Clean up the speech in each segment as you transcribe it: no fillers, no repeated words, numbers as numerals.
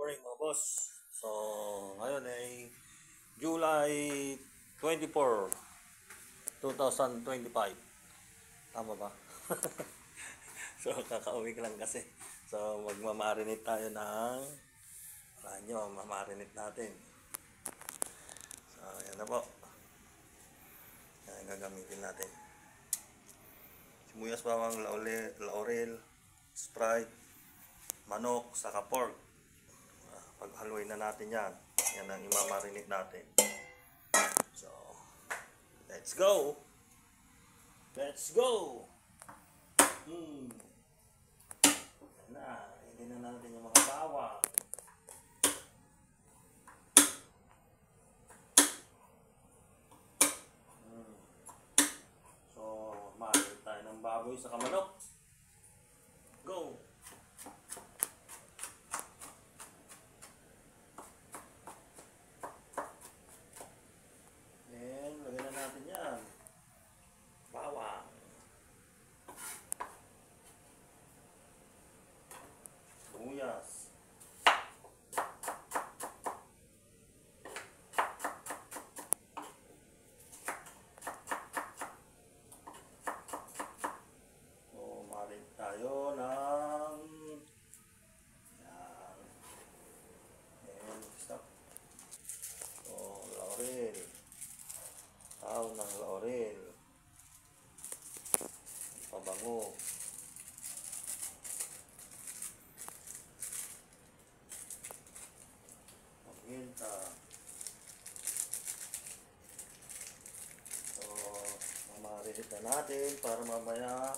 morning mga boss. So, ngayon ay July 24, 2025. Tama ba? So, kakauwi ko lang kasi. So, magmamarinate tayo ng ranyo. Mamarinate natin. So, yan na po. Yan gagamitin natin. Sibuyas, bawang, laurel, Sprite, manok, saka pork. Paghaluin na natin yan. Yan ang imamarinate natin. So, let's go! Let's go! Yan na. Hindi na natin yung mga bawang. So, marinate tayo ng baboy sa manok. Go! Sibuyas. So, marinate tayo ng yan. And stop. So, laurel. Tao ng laurel. Pabango. Paminta. So, mamarinate na natin para mamaya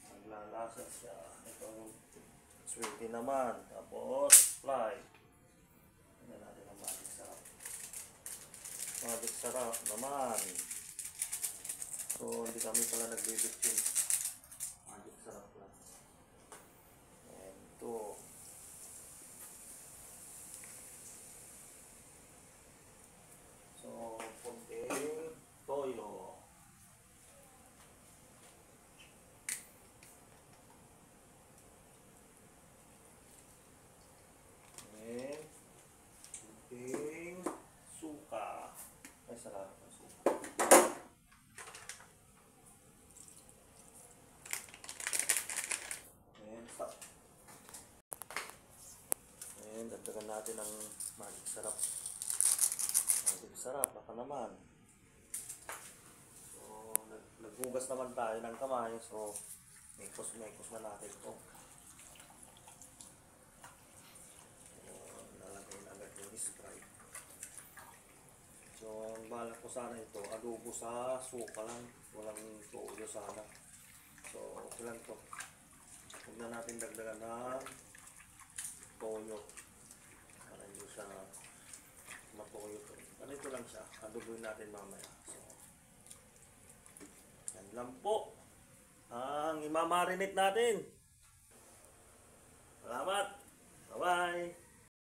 maglalasa siya. Itong sweetie naman. Tapos, fly. Tignan natin ang magic sarap. Magic sarap naman. So, hindi kami pala nagbibitsin. Magic sarap lang. And ito. So, konting toyo. And konting suka. Ay, sarap ng suka. And stop. And dagdagan natin ang magic sarap. Magic sarap, baka naman. So, naghugas naman tayo ng kamay. So, mekos na natin ito. So, nalagay na agad yung Sprite. So, ang balak ko sana ito, adobo sa suka lang. Walang toyo sana. So, okay lang ito. Huwag na natin dagdagan ng toyo. Para hindi siya matoyo ito. Ganito lang siya. Adoboin natin mamaya. So, yan lang po ang imamarinate natin. Salamat. Bye-bye.